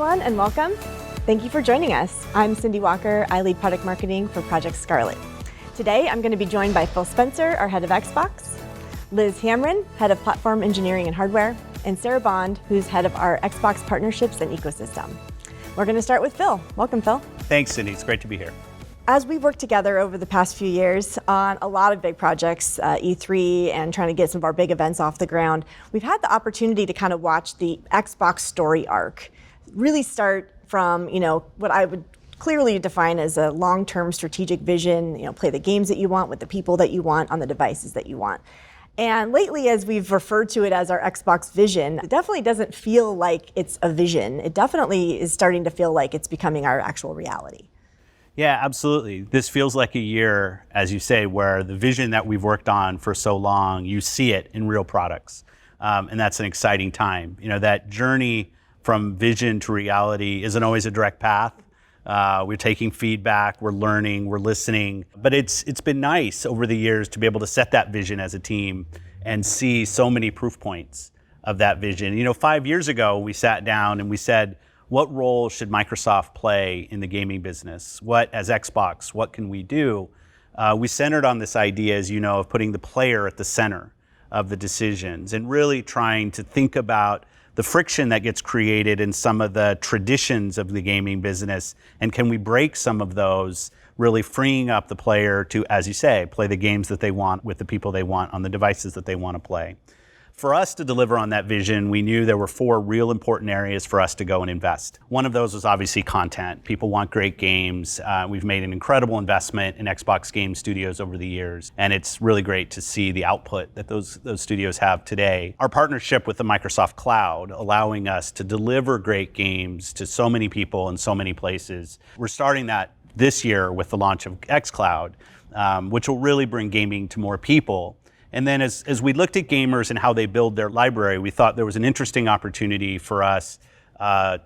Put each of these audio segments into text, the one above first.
everyone, and welcome. Thank you for joining us. I'm Cindy Walker. I lead product marketing for Project Scarlet. Today, I'm going to be joined by Phil Spencer, our head of Xbox, Liz Hamrin, head of platform engineering and hardware, and Sarah Bond, who's head of our Xbox partnerships and ecosystem. We're going to start with Phil. Welcome, Phil. Thanks, Cindy. It's great to be here. As we've worked together over the past few years on a lot of big projects, E3 and trying to get some of our big events off the ground, we've had the opportunity to kind of watch the Xbox story arc really start from, what I would clearly define as a long-term strategic vision, play the games that you want with the people that you want on the devices that you want. And lately, as we've referred to it as our Xbox vision, it definitely doesn't feel like it's a vision. It definitely is starting to feel like it's becoming our actual reality. Yeah, absolutely. This feels like a year, as you say, where the vision that we've worked on for so long, you see it in real products. And that's an exciting time. That journey from vision to reality isn't always a direct path. We're taking feedback, we're learning, we're listening. But it's been nice over the years to be able to set that vision as a team and see so many proof points of that vision. 5 years ago, we sat down and we said, what role should Microsoft play in the gaming business? As Xbox, what can we do? We centered on this idea, as you know, of putting the player at the center of the decisions and really trying to think about the friction that gets created in some of the traditions of the gaming business, and can we break some of those, really freeing up the player to, as you say, play the games that they want with the people they want on the devices that they want to play. For us to deliver on that vision, we knew there were 4 real important areas for us to go and invest. One of those was obviously content. People want great games. We've made an incredible investment in Xbox Game Studios over the years, and it's really great to see the output that those studios have today. Our partnership with the Microsoft Cloud, allowing us to deliver great games to so many people in so many places. We're starting that this year with the launch of xCloud, which will really bring gaming to more people. And then as we looked at gamers and how they build their library, we thought there was an interesting opportunity for us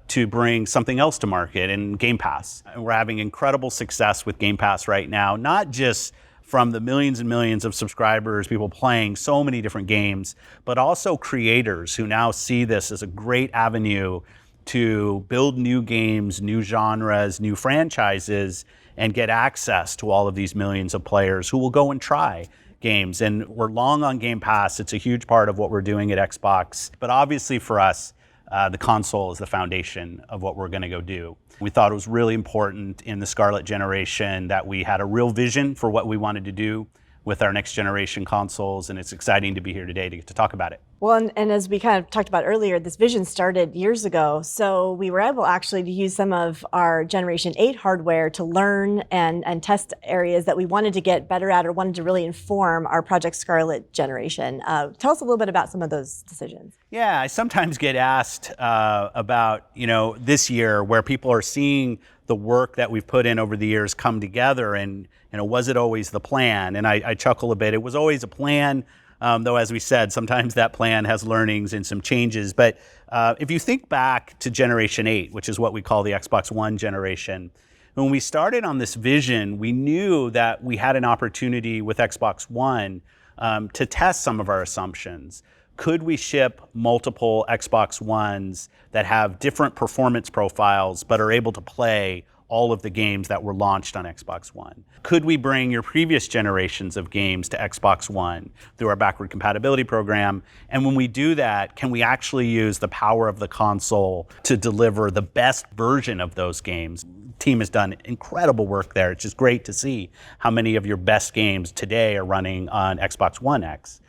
to bring something else to market, in Game Pass. And we're having incredible success with Game Pass right now, not just from the millions and millions of subscribers, people playing so many different games, but also creators who now see this as a great avenue to build new games, new genres, new franchises, and get access to all of these millions of players who will go and try games. And we're long on Game Pass. It's a huge part of what we're doing at Xbox. But obviously for us, the console is the foundation of what we're going to go do. We thought it was really important in the Scarlet generation that we had a real vision for what we wanted to do with our next generation consoles, and it's exciting to be here today to get to talk about it. Well, and as we kind of talked about earlier, this vision started years ago, so we were able actually to use some of our Generation 8 hardware to learn and test areas that we wanted to get better at or wanted to really inform our Project Scarlet generation. Tell us a little bit about some of those decisions. Yeah, I sometimes get asked about, this year where people are seeing the work that we've put in over the years come together, and was it always the plan? And I chuckle a bit. It was always a plan, though, as we said, sometimes that plan has learnings and some changes. But if you think back to Generation 8, which is what we call the Xbox One generation, when we started on this vision, we knew that we had an opportunity with Xbox One to test some of our assumptions. Could we ship multiple Xbox Ones that have different performance profiles but are able to play all of the games that were launched on Xbox One? Could we bring your previous generations of games to Xbox One through our backward compatibility program? And when we do that, can we actually use the power of the console to deliver the best version of those games? The team has done incredible work there. It's just great to see how many of your best games today are running on Xbox One X.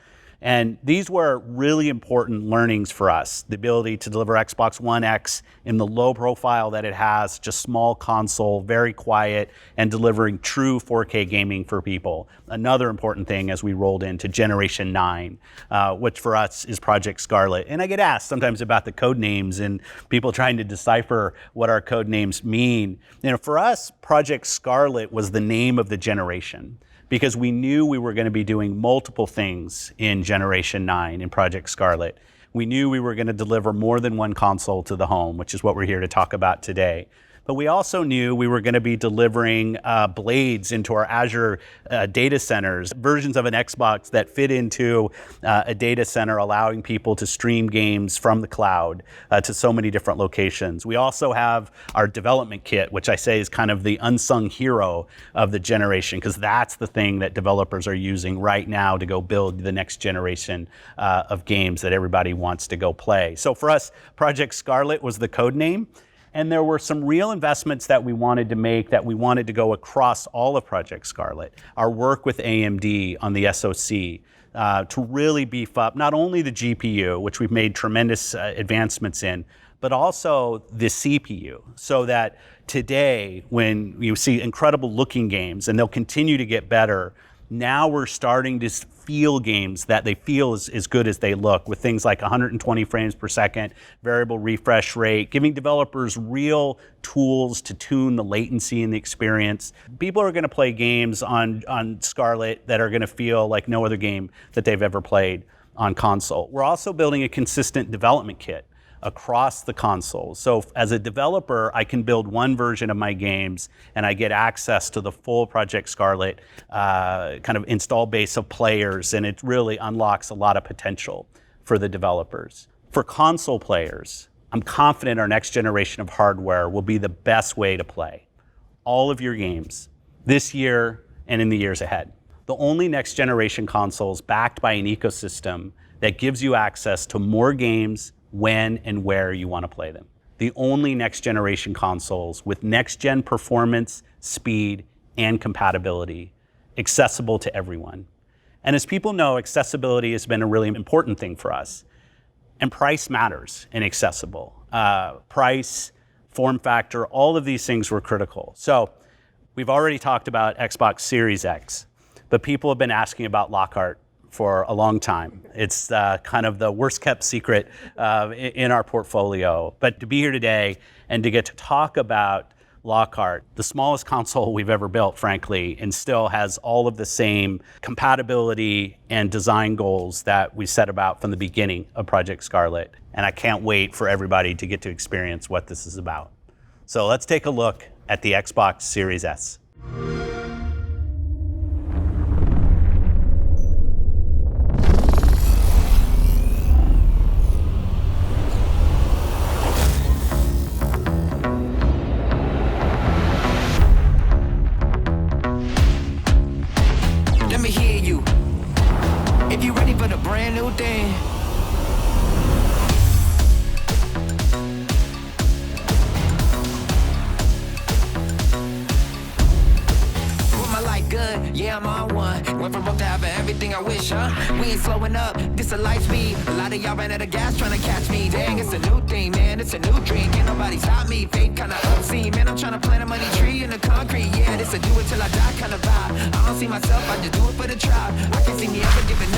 And these were really important learnings for us. The ability to deliver Xbox One X in the low profile that it has, just small console, very quiet, and delivering true 4K gaming for people. Another important thing as we rolled into Generation 9, which for us is Project Scarlet. And I get asked sometimes about the code names and people trying to decipher what our code names mean. For us, Project Scarlet was the name of the generation, because we knew we were going to be doing multiple things in Generation 9 in Project Scarlet. We knew we were going to deliver more than one console to the home, which is what we're here to talk about today. But we also knew we were going to be delivering blades into our Azure data centers, versions of an Xbox that fit into a data center, allowing people to stream games from the cloud to so many different locations. We also have our development kit, which I say is kind of the unsung hero of the generation, because that's the thing that developers are using right now to go build the next generation of games that everybody wants to go play. So for us, Project Scarlet was the code name. And there were some real investments that we wanted to make, that we wanted to go across all of Project Scarlet. Our work with AMD on the SoC to really beef up not only the GPU, which we've made tremendous advancements in, but also the CPU, so that today when you see incredible looking games, and they'll continue to get better, now we're starting to feel games that they feel as good as they look, with things like 120 frames per second, variable refresh rate, giving developers real tools to tune the latency in the experience. People are going to play games on Scarlet that are going to feel like no other game that they've ever played on console. We're also building a consistent development kit across the console. So as a developer, I can build one version of my games and I get access to the full Project Scarlet kind of install base of players, and it really unlocks a lot of potential for the developers. For console players, I'm confident our next generation of hardware will be the best way to play all of your games this year and in the years ahead. The only next generation consoles backed by an ecosystem that gives you access to more games when and where you want to play them. The only next generation consoles with next gen performance, speed, and compatibility, accessible to everyone. And as people know, accessibility has been a really important thing for us. And price matters in accessible. Price, form factor, all of these things were critical. So we've already talked about Xbox Series X, but people have been asking about Lockhart for a long time. It's kind of the worst kept secret in our portfolio. But to be here today and to get to talk about Lockhart, the smallest console we've ever built, frankly, and still has all of the same compatibility and design goals that we set about from the beginning of Project Scarlet. And I can't wait for everybody to get to experience what this is about. So let's take a look at the Xbox Series S. Yeah, I'm on one. Went from broke to having everything I wish, huh? We ain't slowing up, this a light speed. A lot of y'all ran out of gas trying to catch me. Dang, it's a new thing, man, it's a new dream. Can't nobody stop me, fate kinda obscene. Man, I'm trying to plant a money tree in the concrete. Yeah, this a do it till I die kind of vibe. I don't see myself, I just do it for the tribe. I can see me ever giving